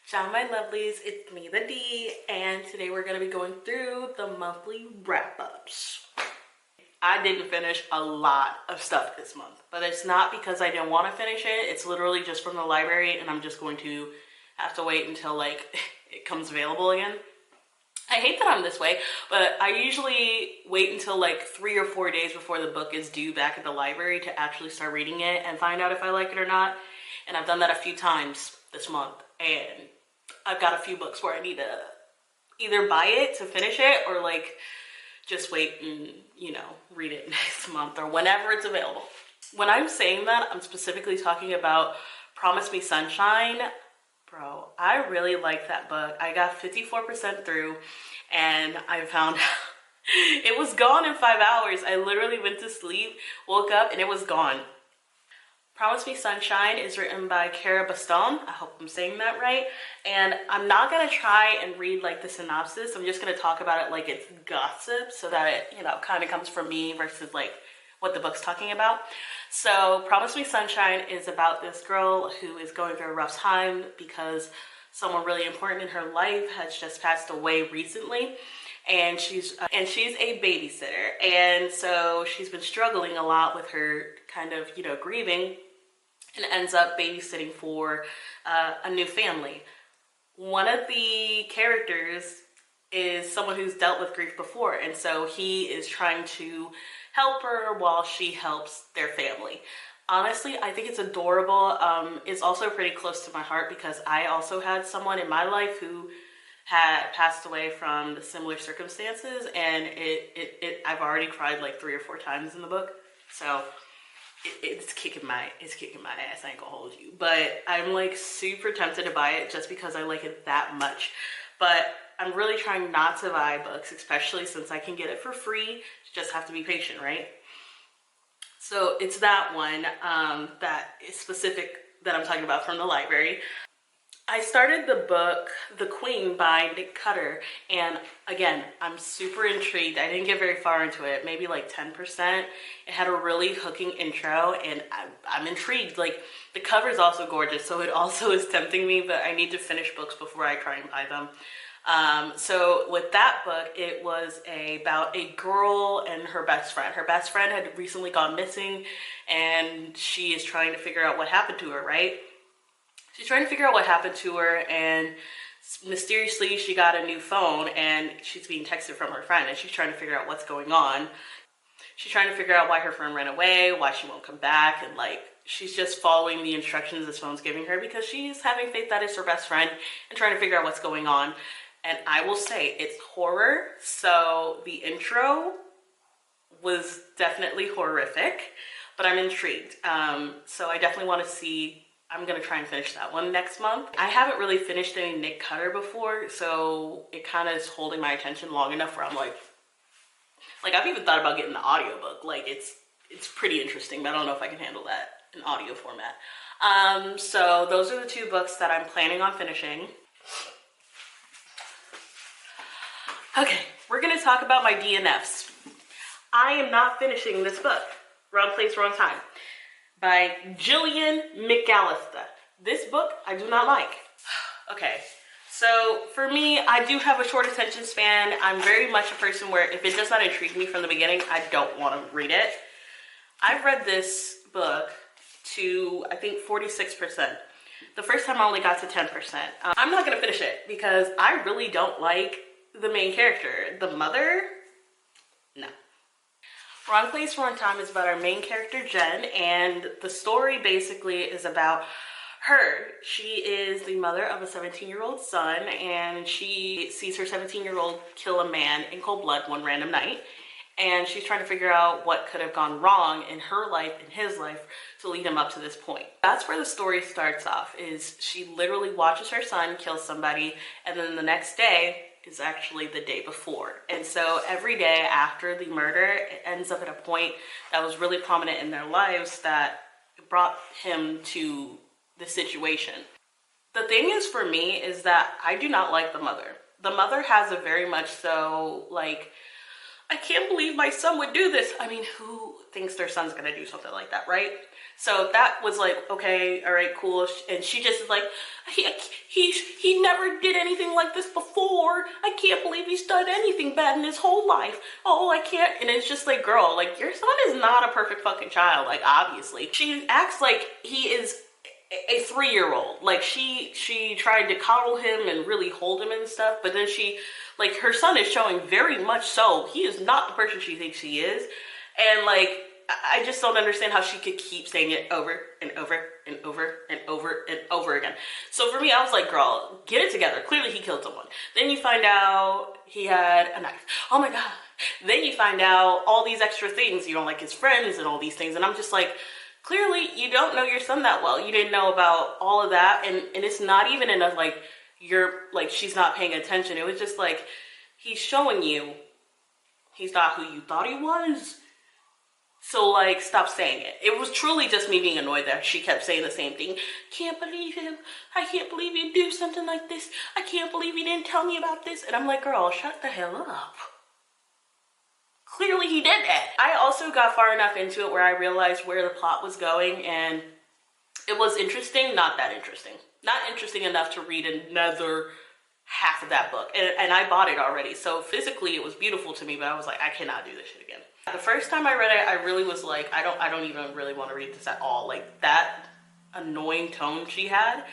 Ciao my lovelies, it's me the D, and today we're going to be going through the monthly wrap-ups. I didn't finish a lot of stuff this month, but it's not because I didn't want to finish it. It's literally just from the library, and I'm just going to have to wait until like it comes available again. I hate that I'm this way, but I usually wait until like 3 or 4 days before the book is due back at the library to actually start reading it and find out if I like it or not. And I've done that a few times this month, and I've got a few books where I need to either buy it to finish it or like just wait and, you know, read it next month or whenever it's available. When I'm saying that, I'm specifically talking about Promise Me Sunshine. Bro, I really like that book. I got 54% through and I found it was gone in 5 hours. I literally went to sleep, woke up, and it was gone. Promise Me Sunshine is written by Cara Baston. I hope I'm saying that right. And I'm not going to try and read like the synopsis. I'm just going to talk about it like it's gossip so that it, you know, kind of comes from me versus like what the book's talking about. So Promise Me Sunshine is about this girl who is going through a rough time because someone really important in her life has just passed away recently. And she's a babysitter. And so she's been struggling a lot with her kind of, you know, grieving, and ends up babysitting for a new family. One of the characters is someone who's dealt with grief before, and so he is trying to help her while she helps their family. Honestly, I think it's adorable. It's also pretty close to my heart because I also had someone in my life who had passed away from similar circumstances, and I've already cried like 3 or 4 times in the book, so it's kicking my ass. I ain't gonna hold you, but I'm like super tempted to buy it just because I like it that much. But I'm really trying not to buy books, especially since I can get it for free. You just have to be patient, right? So it's that one that is specific that I'm talking about from the library. I started the book The Queen by Nick Cutter, and again, I'm super intrigued. I didn't get very far into it, maybe like 10%. It had a really hooking intro, and I'm intrigued. Like, the cover is also gorgeous, so it also is tempting me, but I need to finish books before I try and buy them. So with that book, it was about a girl and her best friend. Her best friend had recently gone missing, and she is trying to figure out what happened to her, right? She's trying to figure out what happened to her, and mysteriously she got a new phone and she's being texted from her friend, and she's trying to figure out what's going on. She's trying to figure out why her friend ran away, why she won't come back, and like she's just following the instructions this phone's giving her because she's having faith that it's her best friend and trying to figure out what's going on. And I will say it's horror, so the intro was definitely horrific, but I'm intrigued. So I definitely want to see. I'm going to try and finish that one next month. I haven't really finished any Nick Cutter before, so it kind of is holding my attention long enough where I'm like I've even thought about getting the audiobook. Like it's pretty interesting, but I don't know if I can handle that in audio format. So those are the 2 books that I'm planning on finishing. Okay, we're going to talk about my DNFs. I am not finishing this book, Wrong Place, Wrong Time, by Gillian McAllister. This book I do not like. Okay, so for me, I do have a short attention span. I'm very much a person where if it does not intrigue me from the beginning, I don't want to read it. I've read this book to, I think, 46%. The first time I only got to 10%. I'm not going to finish it because I really don't like the main character. The mother? No. Wrong Place, Wrong Time is about our main character, Jen, and the story basically is about her. She is the mother of a 17-year-old son, and she sees her 17-year-old kill a man in cold blood one random night, and she's trying to figure out what could have gone wrong in her life and his life to lead him up to this point. That's where the story starts off, is she literally watches her son kill somebody, and then the next day is actually the day before. And so every day after the murder, it ends up at a point that was really prominent in their lives that brought him to the situation. The thing is for me is that I do not like the mother. The mother has a very much so like, I can't believe my son would do this. I mean, who thinks their son's gonna do something like that, right? So that was like, okay, all right, cool. And she just is like, he never did anything like this before. I can't believe he's done anything bad in his whole life. Oh, I can't. And it's just like, girl, like, your son is not a perfect fucking child. Like, obviously. She acts like he is a 3-year-old. Like, she tried to coddle him and really hold him and stuff, but then like, her son is showing very much so he is not the person she thinks he is. And like, I just don't understand how she could keep saying it over and over and over and over and over again. So for me, I was like, girl, get it together. Clearly he killed someone. Then you find out he had a knife. Oh my God. Then you find out all these extra things, you know, like his friends and all these things. And I'm just like, clearly you don't know your son that well. You didn't know about all of that. And it's not even enough, like, you're like, she's not paying attention. It was just like, he's showing you he's not who you thought he was. So, like, stop saying it. It was truly just me being annoyed that she kept saying the same thing. Can't believe him. I can't believe you do something like this. I can't believe you didn't tell me about this. And I'm like, girl, shut the hell up. Clearly he did that. I also got far enough into it where I realized where the plot was going, and it was interesting, not that interesting. Not interesting enough to read another half of that book. And I bought it already. So physically it was beautiful to me, but I was like, I cannot do this shit again. The first time I read it, I really was like, I don't even really want to read this at all. Like, that annoying tone she had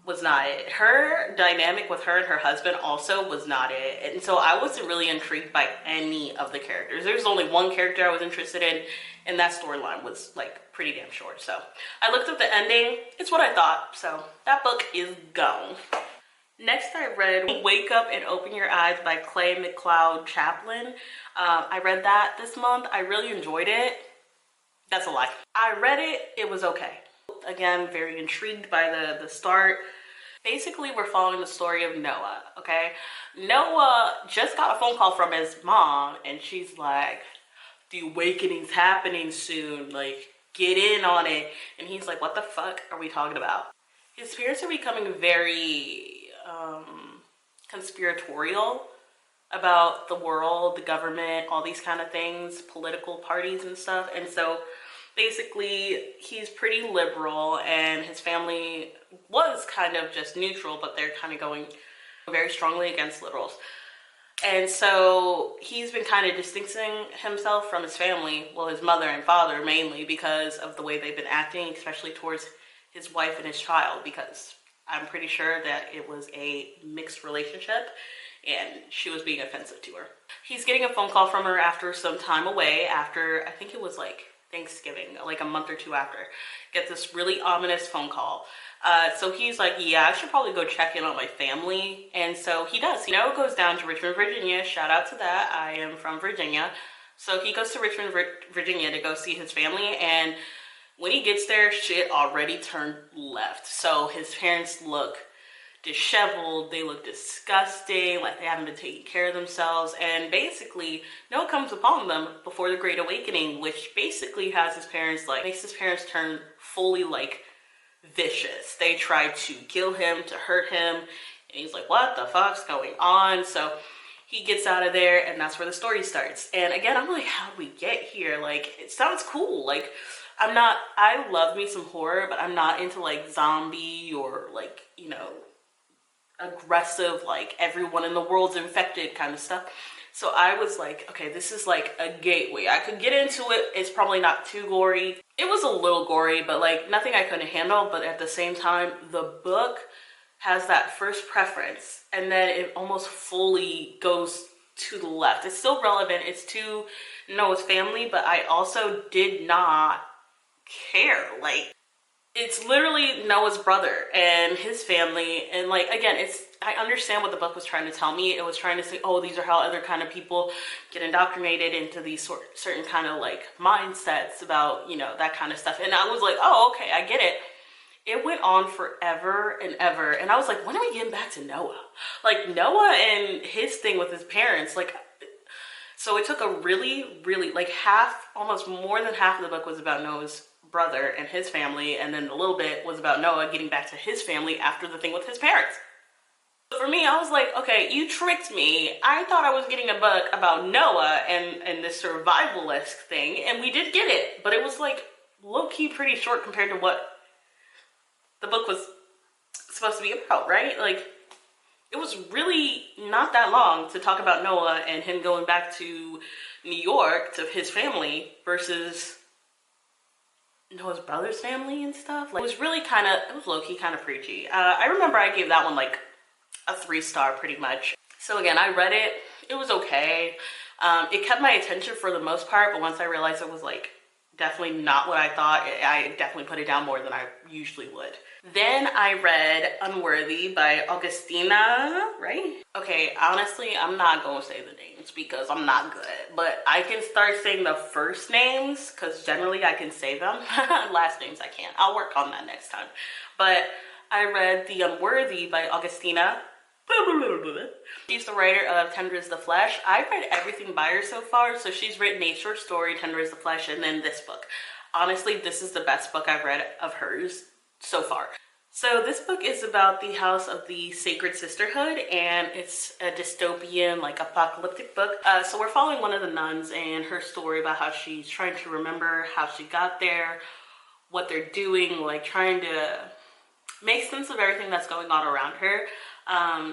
was not it. Her dynamic with her and her husband also was not it. And so I wasn't really intrigued by any of the characters. There's only one character I was interested in, and that storyline was like pretty damn short. So I looked up the ending. It's what I thought. So that book is gone. Next, I read Wake Up and Open Your Eyes by Clay McLeod Chaplin. I read that this month. I really enjoyed it. That's a lie. I read it. It was okay. Again, very intrigued by the start. Basically, we're following the story of Noah, okay? Noah just got a phone call from his mom, and she's like, the awakening's happening soon. Like, get in on it. And he's like, what the fuck are we talking about? His parents are becoming very conspiratorial about the world, the government, all these kind of things, political parties and stuff. And so basically he's pretty liberal, and his family was kind of just neutral, but they're kind of going very strongly against liberals. And so he's been kind of distancing himself from his family, well, his mother and father mainly, because of the way they've been acting, especially towards his wife and his child, because I'm pretty sure that it was a mixed relationship and she was being offensive to her. He's getting a phone call from her after some time away, after, I think it was like Thanksgiving, like a month or two after. Get this really ominous phone call. So he's like, yeah, I should probably go check in on my family. And so he does. He now goes down to Richmond, Virginia. Shout out to that. I am from Virginia. So he goes to Richmond, Virginia to go see his family, and when he gets there, shit already turned left. So his parents look disheveled, they look disgusting, like they haven't been taking care of themselves, and basically Noah comes upon them before the Great Awakening, which basically has his parents, like, makes his parents turn fully, like, vicious. They try to kill him, to hurt him, and he's like, what the fuck's going on? So he gets out of there, and that's where the story starts. And again, I'm like, how did we get here? Like, it sounds cool. Like, I love me some horror, but I'm not into like zombie or like, you know, aggressive, like everyone in the world's infected kind of stuff. So I was like, okay, this is like a gateway. I could get into it. It's probably not too gory. It was a little gory, but like nothing I couldn't handle. But at the same time, the book has that first preference, and then it almost fully goes to the left. It's still relevant. It's to Noah's family, but I also did not care. Like, it's literally Noah's brother and his family, and like, again, I understand what the book was trying to tell me. It was trying to say, oh, these are how other kind of people get indoctrinated into these certain kind of like mindsets about, you know, that kind of stuff. And I was like, oh, okay, I get it. It went on forever and ever, and I was like, when are we getting back to Noah? Like, Noah and his thing with his parents, like, so it took a really, really, like almost more than half of the book was about Noah's brother and his family, and then a little bit was about Noah getting back to his family after the thing with his parents. For me, I was like, okay, you tricked me. I thought I was getting a book about Noah and this survival-esque thing, and we did get it, but it was like low-key pretty short compared to what the book was supposed to be about, right? Like, it was really not that long to talk about Noah and him going back to New York to his family versus Noah's brother's family and stuff. Like, it was really kind of, it was low-key kind of preachy. I remember I gave that one like a 3-star pretty much. So again, I read it. It was okay. It kept my attention for the most part, but once I realized it was like definitely not what I thought, I definitely put it down more than I usually would. Then I read Unworthy by Augustina, right? Okay, honestly, I'm not going to say the names because I'm not good, but I can start saying the first names because generally I can say them. Last names I can't. I'll work on that next time. But I read The Unworthy by Augustina. She's the writer of Tender is the Flesh. I've read everything by her so far. So she's written a short story, Tender is the Flesh, and then this book. Honestly, this is the best book I've read of hers so far. So this book is about the House of the Sacred Sisterhood, and it's a dystopian, like apocalyptic book. So we're following one of the nuns and her story about how she's trying to remember how she got there, what they're doing, like trying to make sense of everything that's going on around her.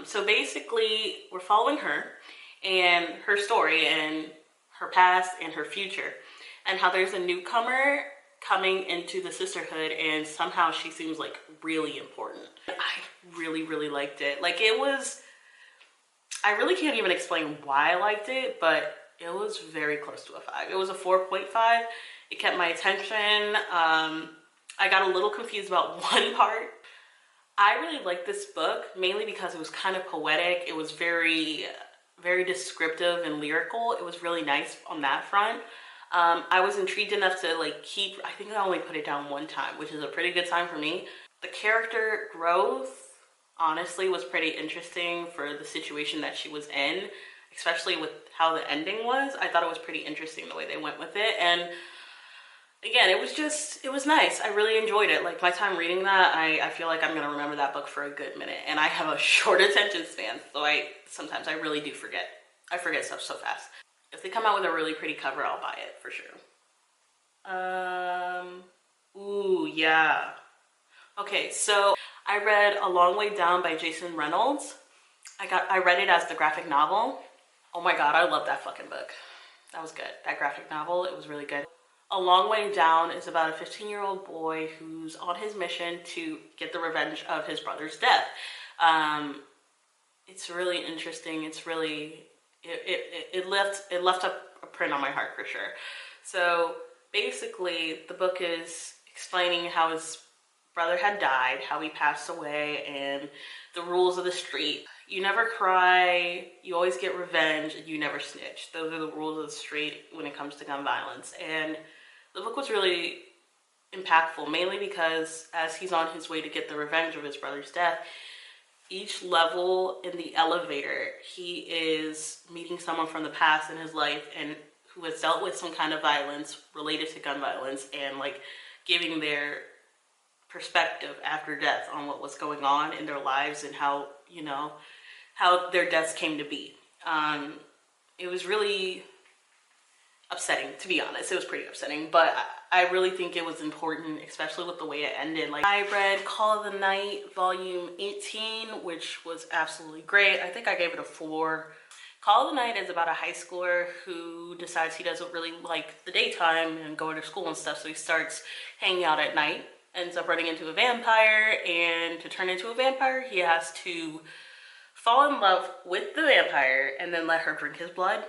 So basically, we're following her and her story and her past and her future, and how there's a newcomer coming into the sisterhood, and somehow she seems like really important. I really liked it. Like, it was, I really can't even explain why I liked it, but it was very close to a 5. It was a 4.5. It kept my attention. I got a little confused about one part. I really liked this book mainly because it was kind of poetic. It was very descriptive and lyrical. It was really nice on that front. I was intrigued enough to like I think I only put it down one time, which is a pretty good sign for me. The character growth honestly was pretty interesting for the situation that she was in, especially with how the ending was. I thought it was pretty interesting the way they went with it. And again, it was nice. I really enjoyed it. Like, my time reading that, I feel like I'm going to remember that book for a good minute. And I have a short attention span, so sometimes I really do forget. I forget stuff so fast. If they come out with a really pretty cover, I'll buy it for sure. Ooh, yeah. Okay, so I read A Long Way Down by Jason Reynolds. I read it as the graphic novel. Oh my god, I love that fucking book. That was good. That graphic novel, it was really good. A Long Way Down is about a 15-year-old boy who's on his mission to get the revenge of his brother's death. It's really interesting. It's really, it left a print on my heart for sure. So basically, the book is explaining how his brother had died, how he passed away, and the rules of the street. You never cry, you always get revenge, and you never snitch. Those are the rules of the street when it comes to gun violence. And the book was really impactful, mainly because as he's on his way to get the revenge of his brother's death, each level in the elevator, he is meeting someone from the past in his life and who has dealt with some kind of violence related to gun violence, and like giving their perspective after death on what was going on in their lives and how, you know, how their deaths came to be. It was really upsetting, to be honest. It was pretty upsetting, but I really think it was important, especially with the way it ended. Like, I read Call of the Night volume 18, which was absolutely great. I think I gave it a 4. Call of the Night is about a high schooler who decides he doesn't really like the daytime and going to school and stuff, so he starts hanging out at night, ends up running into a vampire, and to turn into a vampire, he has to fall in love with the vampire and then let her drink his blood.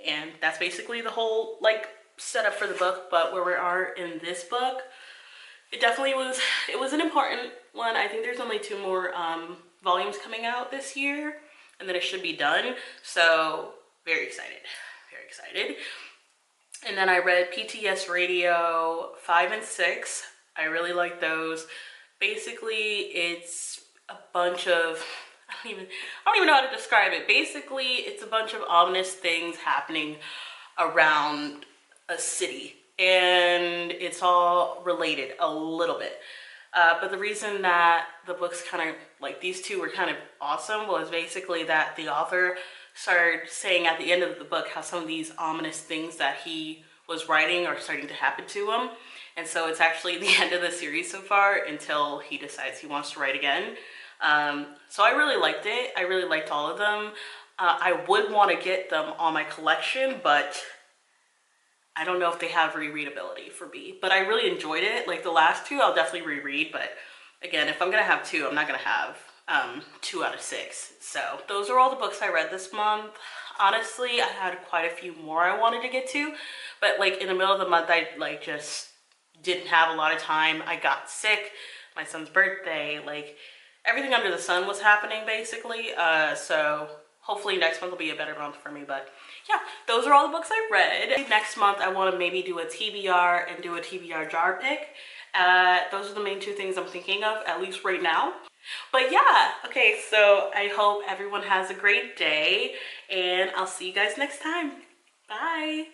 And that's basically the whole like setup for the book. But where we are in this book, it definitely was, it was an important one. I think there's only 2 more volumes coming out this year, and then it should be done. So very excited, very excited. And then I read PTSD Radio 5 and 6. I really like those. Basically, it's a bunch of, I don't even know how to describe it. Basically, it's a bunch of ominous things happening around a city, and it's all related a little bit. But the reason that the books kind of, like these 2 were kind of awesome was basically that the author started saying at the end of the book how some of these ominous things that he was writing are starting to happen to him. And so it's actually the end of the series so far until he decides he wants to write again. So I really liked it. I really liked all of them. I would want to get them on my collection, but I don't know if they have rereadability for me. But I really enjoyed it. Like the last two, I'll definitely reread. But again, if I'm going to have two, I'm not going to have 2 out of 6. So those are all the books I read this month. Honestly, I had quite a few more I wanted to get to. But like in the middle of the month, I like just didn't have a lot of time. I got sick. My son's birthday. Like everything under the sun was happening basically. So hopefully next month will be a better month for me. But yeah, those are all the books I read. Next month, I want to maybe do a TBR and do a TBR jar pick. Those are the main 2 things I'm thinking of, at least right now. But yeah, okay, so I hope everyone has a great day, and I'll see you guys next time. Bye.